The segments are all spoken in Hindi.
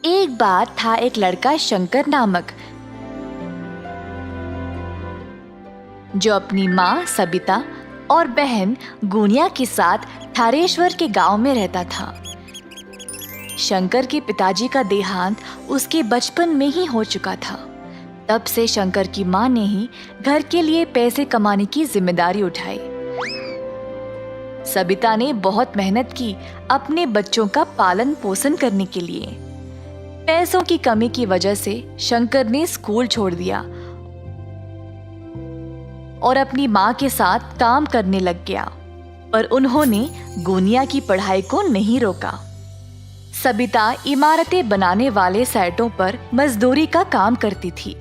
एक बार था एक लड़का शंकर नामक, जो अपनी माँ सबिता और बहन गुनिया के साथ थारेश्वर के गांव में रहता था। शंकर के पिताजी का देहांत उसके बचपन में ही हो चुका था। तब से शंकर की माँ ने ही घर के लिए पैसे कमाने की जिम्मेदारी उठाई। सबिता ने बहुत मेहनत की अपने बच्चों का पालन पोषण करने के लिए। पैसों की कमी की वजह से शंकर ने स्कूल छोड़ दिया और अपनी माँ के साथ काम करने लग गया, पर उन्होंने गुनिया की पढ़ाई को नहीं रोका। सबिता इमारतें बनाने वाले साइटों पर मजदूरी का काम करती थी।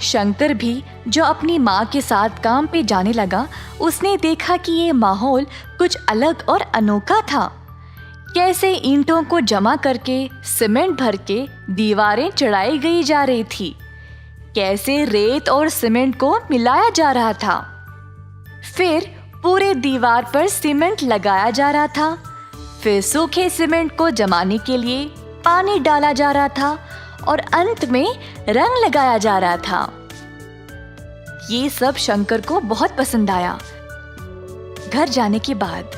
शंकर भी जो अपनी माँ के साथ काम पे जाने लगा, उसने देखा कि ये माहौल कुछ अलग और अनोखा था। कैसे ईंटों को जमा करके सीमेंट भर के दीवारें चढ़ाई गई जा रही थी, कैसे रेत और सीमेंट को मिलाया जा रहा था, फिर पूरे दीवार पर सीमेंट लगाया जा रहा था, फिर सूखे सीमेंट को जमाने के लिए पानी डाला जा रहा था और अंत में रंग लगाया जा रहा था। ये सब शंकर को बहुत पसंद आया। घर जाने के बाद,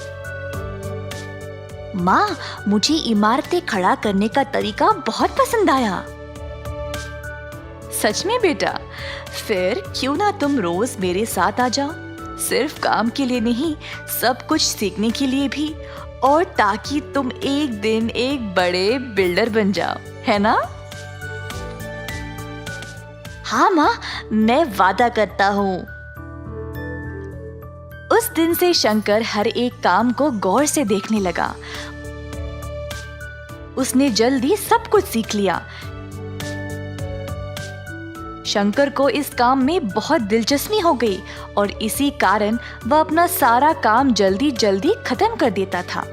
माँ, मुझे इमारतें खड़ा करने का तरीका बहुत पसंद आया। सच में बेटा? फिर क्यों ना तुम रोज मेरे साथ आ जाओ, सिर्फ काम के लिए नहीं, सब कुछ सीखने के लिए भी, और ताकि तुम एक दिन एक बड़े बिल्डर बन जाओ, है ना? हाँ माँ, मैं वादा करता हूँ। उस दिन से शंकर हर एक काम को गौर से देखने लगा। उसने जल्दी सब कुछ सीख लिया। शंकर को इस काम में बहुत दिलचस्पी हो गई और इसी कारण वह अपना सारा काम जल्दी जल्दी खत्म कर देता था।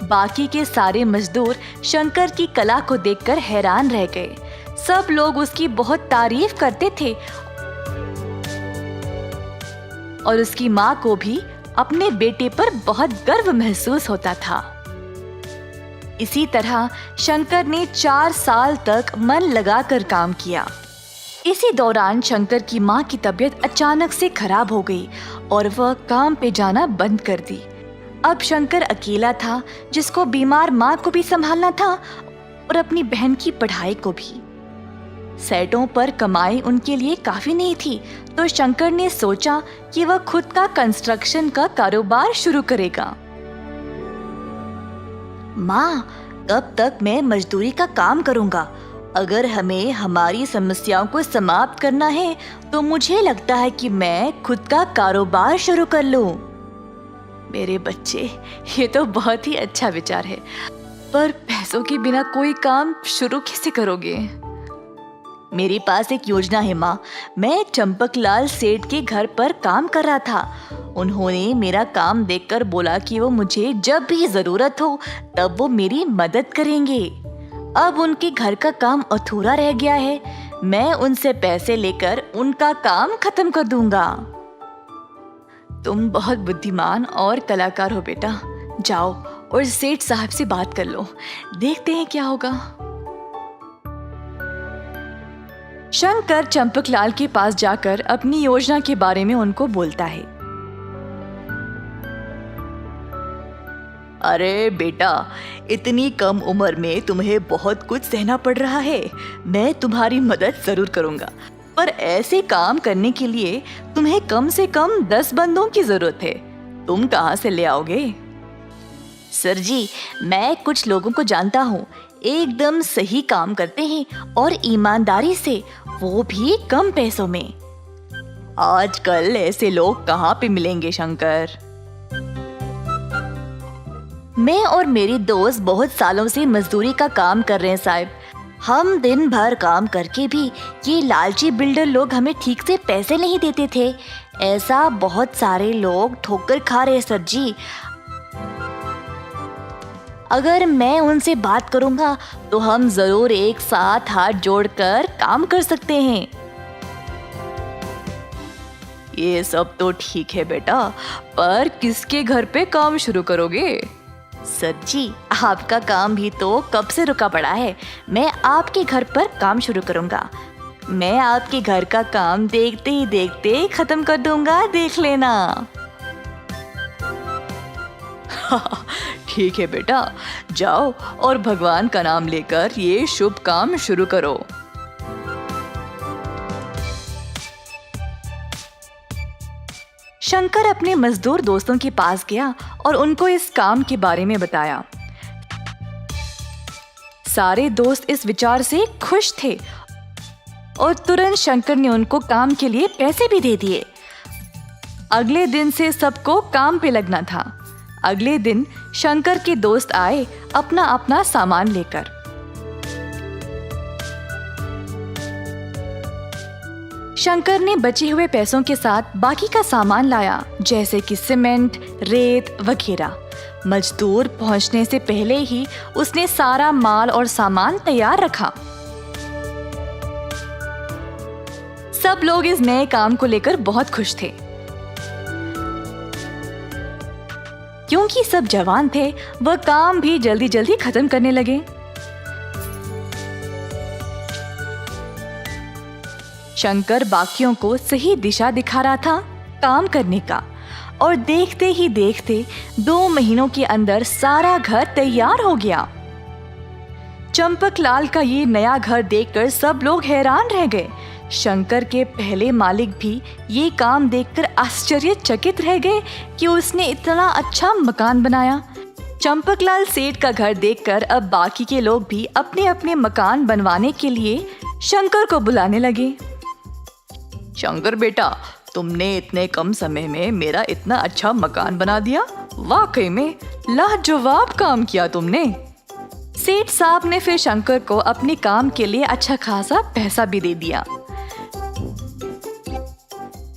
बाकी के सारे मजदूर शंकर की कला को देखकर हैरान रह गए। सब लोग उसकी बहुत तारीफ करते थे और उसकी माँ को भी अपने बेटे पर बहुत गर्व महसूस होता था। इसी तरह शंकर ने 4 साल तक मन लगाकर काम किया। इसी दौरान शंकर की माँ की तबीयत अचानक से खराब हो गई और वह काम पे जाना बंद कर दी। अब शंकर अकेला था, जिसको बीमार माँ को भी संभालना था और अपनी बहन की पढ़ाई को भी। सेटों पर कमाई उनके लिए काफी नहीं थी, तो शंकर ने सोचा कि वह खुद का कंस्ट्रक्शन का कारोबार शुरू करेगा। माँ, कब तक मैं मजदूरी का काम करूंगा? अगर हमें हमारी समस्याओं को समाप्त करना है तो मुझे लगता है कि मैं खुद का कारोबार शुरू कर लूं। मेरे बच्चे, ये तो बहुत ही अच्छा विचार है, पर पैसों के बिना कोई काम शुरू कैसे करोगे? मेरे पास एक योजना है माँ। मैं चंपकलाल सेठ के घर पर काम कर रहा था। उन्होंने मेरा काम देखकर बोला कि वो मुझे जब भी जरूरत हो तब वो मेरी मदद करेंगे। अब उनके घर का काम अधूरा रह गया है। मैं उनसे पैसे लेकर उनका काम खत्म कर दूंगा। तुम बहुत बुद्धिमान और कलाकार हो बेटा। जाओ और सेठ साहब से बात कर लो, देखते हैं क्या होगा। शंकर चंपकलाल के पास जाकर अपनी योजना के बारे में उनको बोलता है। अरे बेटा, इतनी कम उम्र में तुम्हें बहुत कुछ सहना पड़ रहा है। मैं तुम्हारी मदद जरूर करूंगा, पर ऐसे काम करने के लिए तुम्हें कम से कम 10 बंदों की जरूरत है। तुम कहाँ से ले आओगे? सर जी, मैं कुछ लोगों को जानता हूँ, एकदम सही काम करते हैं और ईमानदारी से, वो भी कम पैसों में। आजकल ऐसे लोग कहाँ पे मिलेंगे शंकर? मैं और मेरी दोस्त बहुत सालों से मजदूरी का काम कर रहे हैं साहब। हम दिन भर काम करके भी ये लालची बिल्डर लोग हमें ठीक से पैसे नहीं देते थे। ऐसा बहुत सारे लोग ठोकर खा रहे हैं सर जी। अगर मैं उनसे बात करूंगा तो हम जरूर एक साथ हाथ जोड़कर काम कर सकते हैं। ये सब तो ठीक है बेटा, पर किसके घर पे काम शुरू करोगे? सर जी, आपका काम भी तो कब से रुका पड़ा है। मैं आपके घर पर काम शुरू करूंगा। मैं आपके घर का काम देखते ही देखते खत्म कर दूंगा, देख लेना। ठीक है बेटा, जाओ और भगवान का नाम लेकर ये शुभ काम शुरू करो। शंकर अपने मजदूर दोस्तों के पास गया और उनको इस काम के बारे में बताया। सारे दोस्त इस विचार से खुश थे और तुरंत शंकर ने उनको काम के लिए पैसे भी दे दिए। अगले दिन से सबको काम पे लगना था। अगले दिन शंकर के दोस्त आए अपना अपना सामान लेकर। शंकर ने बचे हुए पैसों के साथ बाकी का सामान लाया, जैसे कि सीमेंट, रेत वगैरह। मजदूर पहुंचने से पहले ही उसने सारा माल और सामान तैयार रखा। सब लोग इस नए काम को लेकर बहुत खुश थे। क्योंकि सब जवान थे, वह काम भी जल्दी जल्दी खत्म करने लगे। शंकर बाकियों को सही दिशा दिखा रहा था काम करने का, और देखते ही देखते 2 महीनों के अंदर सारा घर तैयार हो गया। चंपकलाल का ये नया घर देखकर सब लोग हैरान रह गए। शंकर के पहले मालिक भी ये काम देखकर आश्चर्यचकित रह गए कि उसने इतना अच्छा मकान बनाया। चंपकलाल सेठ का घर देखकर अब बाकी के लोग भी अपने अपने मकान बनवाने के लिए शंकर को बुलाने लगे। शंकर बेटा, तुमने इतने कम समय में मेरा इतना अच्छा मकान बना दिया। वाकई में लाजवाब काम किया तुमने। सेठ साहब ने फिर शंकर को अपने काम के लिए अच्छा खासा पैसा भी दे दिया।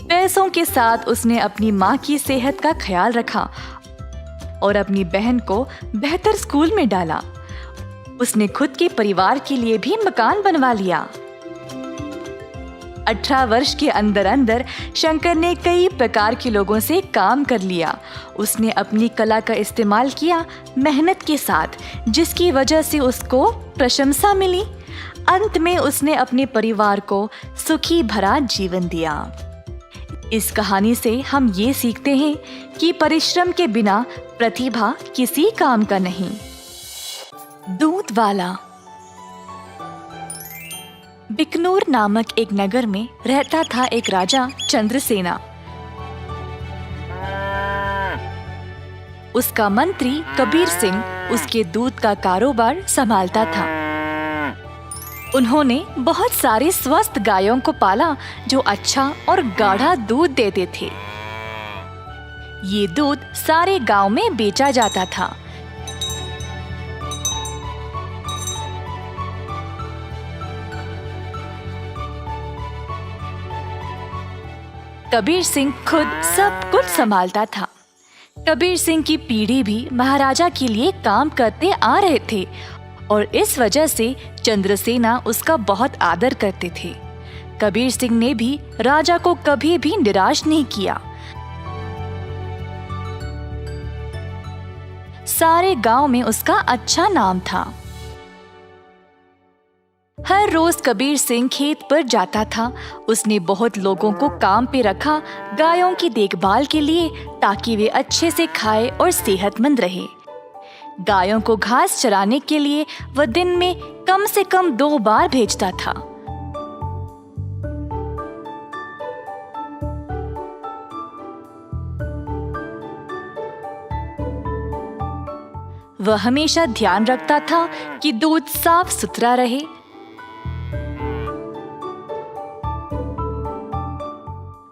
पैसों के साथ उसने अपनी माँ की सेहत का ख्याल रखा और अपनी बहन को बेहतर स्कूल में डाला। उसने खुद के परिवार के लिए भी मकान बनवा लिया। 18 वर्ष के अंदर अंदर शंकर ने कई प्रकार के लोगों से काम कर लिया। उसने अपनी कला का इस्तेमाल किया मेहनत के साथ, जिसकी वजह से उसको प्रशंसा मिली। अंत में उसने अपने परिवार को सुखी भरा जीवन दिया। इस कहानी से हम ये सीखते हैं कि परिश्रम के बिना प्रतिभा किसी काम का नहीं। दूध वाला। बिकनूर नामक एक नगर में रहता था एक राजा चंद्रसेना। उसका मंत्री कबीर सिंह उसके दूध का कारोबार संभालता था। उन्होंने बहुत सारी स्वस्थ गायों को पाला जो अच्छा और गाढ़ा दूध देते थे। ये दूध सारे गांव में बेचा जाता था। कबीर सिंह खुद सब कुछ संभालता था। कबीर सिंह की पीढ़ी भी महाराजा के लिए काम करते आ रहे थे और इस वजह से चंद्रसेना उसका बहुत आदर करते थे। कबीर सिंह ने भी राजा को कभी भी निराश नहीं किया। सारे गांव में उसका अच्छा नाम था। हर रोज कबीर सिंह खेत पर जाता था। उसने बहुत लोगों को काम पे रखा गायों की देखभाल के लिए, ताकि वे अच्छे से खाए और सेहतमंद रहे। गायों को घास चराने के लिए वह दिन में कम से कम 2 बार भेजता था। वह हमेशा ध्यान रखता था कि दूध साफ सुथरा रहे।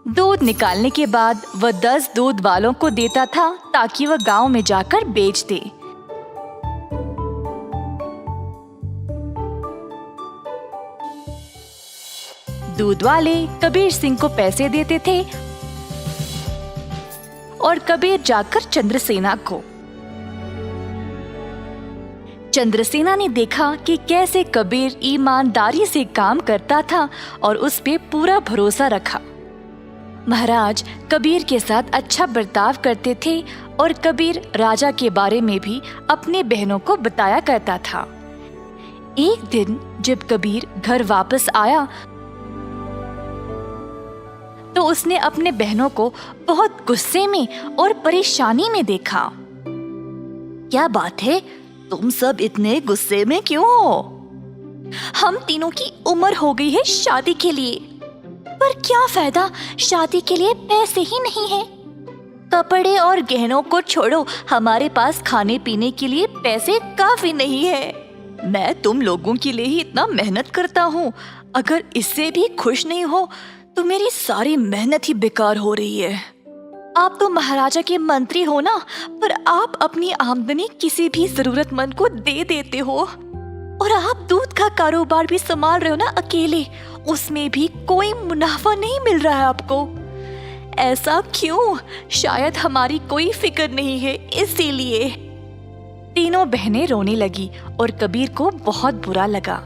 दूध निकालने के बाद वह 10 दूध वालों को देता था ताकि वह गांव में जाकर बेच दे। दूध वाले कबीर सिंह को पैसे देते थे और कबीर जाकर चंद्रसेना को। चंद्रसेना ने देखा कि कैसे कबीर ईमानदारी से काम करता था और उस पे पूरा भरोसा रखा। महाराज कबीर के साथ अच्छा बर्ताव करते थे और कबीर राजा के बारे में भी अपने बहनों को बताया करता था। एक दिन जब कबीर घर वापस आया तो उसने अपने बहनों को बहुत गुस्से में और परेशानी में देखा। क्या बात है, तुम सब इतने गुस्से में क्यों हो? हम तीनों की उम्र हो गई है शादी के लिए, पर क्या फायदा, शादी के लिए पैसे ही नहीं है। कपड़े और गहनों को छोड़ो, हमारे पास खाने पीने के लिए पैसे काफी नहीं है। मैं तुम लोगों के लिए ही इतना मेहनत करता हूँ, अगर इससे भी खुश नहीं हो तो मेरी सारी मेहनत ही बेकार हो रही है। आप तो महाराजा के मंत्री हो ना, पर आप अपनी आमदनी किसी भी जरूरतमंद को दे देते हो, और आप दूध का कारोबार भी संभाल रहे हो ना अकेले, उसमें भी कोई मुनाफा नहीं मिल रहा है आपको। ऐसा क्यों? शायद हमारी कोई फिक्र नहीं है, इसीलिए। तीनों बहनें रोने लगी और कबीर को बहुत बुरा लगा।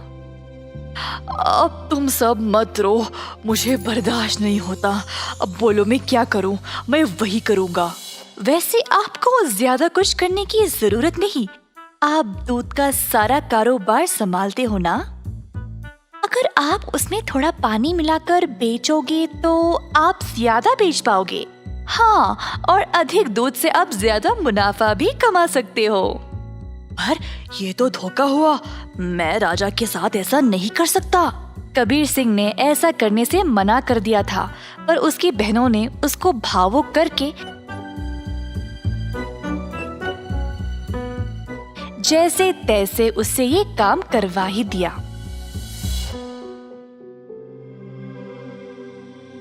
अब तुम सब मत रो, मुझे बर्दाश्त नहीं होता। अब बोलो मैं क्या करूं? मैं वही करूंगा। वैसे आपको ज्यादा कुछ करने की जरूरत नहीं, आप दूध का सारा कारोबार संभालते हो ना। अगर आप उसमें थोड़ा पानी मिलाकर बेचोगे तो आप ज्यादा बेच पाओगे। हाँ, और अधिक दूध से आप ज्यादा मुनाफा भी कमा सकते हो। पर ये तो धोखा हुआ, मैं राजा के साथ ऐसा नहीं कर सकता। कबीर सिंह ने ऐसा करने से मना कर दिया था, पर उसकी बहनों ने उसको भावुक करके जैसे तैसे उससे ये काम करवा ही दिया।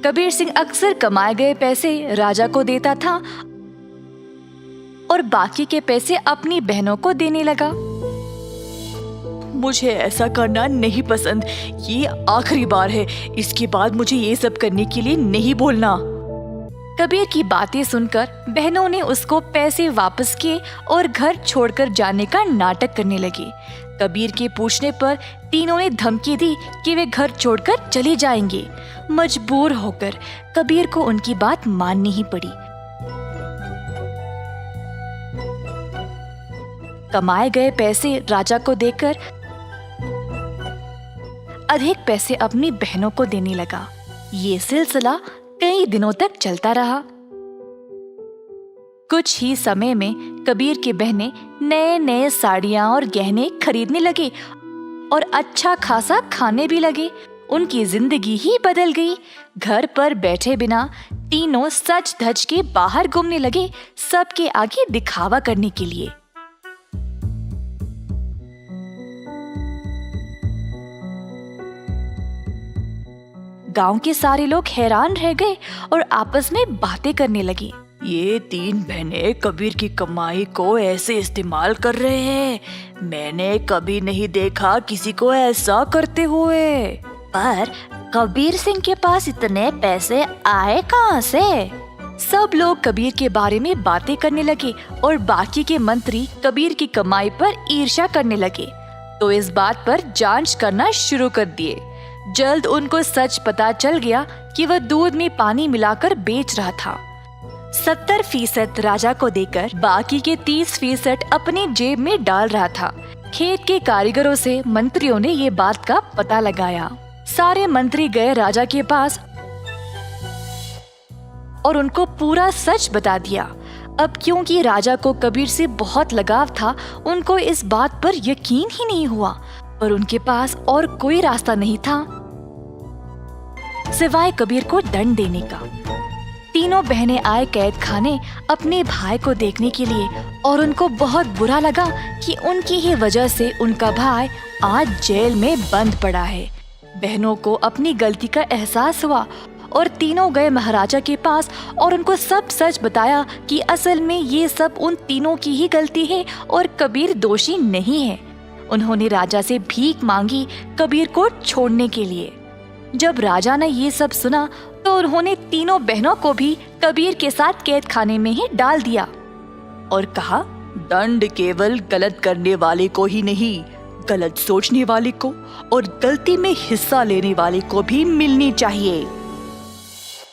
कबीर सिंह अक्सर कमाए गए पैसे राजा को देता था और बाकी के पैसे अपनी बहनों को देने लगा। मुझे ऐसा करना नहीं पसंद, ये आखिरी बार है, इसके बाद मुझे ये सब करने के लिए नहीं बोलना। कबीर की बातें सुनकर बहनों ने उसको पैसे वापस किए और घर छोड़कर जाने का नाटक करने लगी। कबीर के पूछने पर तीनों ने धमकी दी कि वे घर छोड़कर चले जाएंगे। मजबूर होकर कबीर को उनकी बात माननी ही पड़ी। कमाए गए पैसे राजा को देकर अधिक पैसे अपनी बहनों को देने लगा। ये सिलसिला कई दिनों तक चलता रहा। कुछ ही समय में कबीर की बहनें नए नए साड़ियां और गहने खरीदने लगे और अच्छा खासा खाने भी लगे। उनकी जिंदगी ही बदल गई। घर पर बैठे बिना तीनों सज धज के बाहर घूमने लगे, सबके आगे दिखावा करने के लिए। गांव के सारे लोग हैरान रह गए और आपस में बातें करने लगे। ये तीन बहनें कबीर की कमाई को ऐसे इस्तेमाल कर रहे हैं, मैंने कभी नहीं देखा किसी को ऐसा करते हुए। पर कबीर सिंह के पास इतने पैसे आए कहाँ से? सब लोग कबीर के बारे में बातें करने लगे और बाकी के मंत्री कबीर की कमाई पर ईर्ष्या करने लगे, तो इस बात पर जांच करना शुरू कर दिए। जल्द उनको सच पता चल गया कि वह दूध में पानी मिलाकर बेच रहा था। 70% राजा को देकर बाकी के 30% अपनी जेब में डाल रहा था। खेत के कारीगरों से मंत्रियों ने ये बात का पता लगाया। सारे मंत्री गए राजा के पास और उनको पूरा सच बता दिया। अब क्योंकि राजा को कबीर से बहुत लगाव था, उनको इस बात पर यकीन ही नहीं हुआ, पर उनके पास और कोई रास्ता नहीं था सिवाय कबीर को दंड देने का। तीनों बहनें आए कैद खाने अपने भाई को देखने के लिए और उनको बहुत बुरा लगा कि उनकी ही वजह से उनका भाई आज जेल में बंद पड़ा है। बहनों को अपनी गलती का एहसास हुआ और तीनों गए महाराजा के पास और उनको सब सच बताया कि असल में ये सब उन तीनों की ही गलती है और कबीर दोषी नहीं है। उन्होंने राजा से भीख मांगी कबीर को छोड़ने के लिए। जब राजा ने ये सब सुना तो उन्होंने तीनों बहनों को भी कबीर के साथ कैद खाने में ही डाल दिया और कहा, दंड केवल गलत करने वाले को ही नहीं, गलत सोचने वाले को और गलती में हिस्सा लेने वाले को भी मिलनी चाहिए।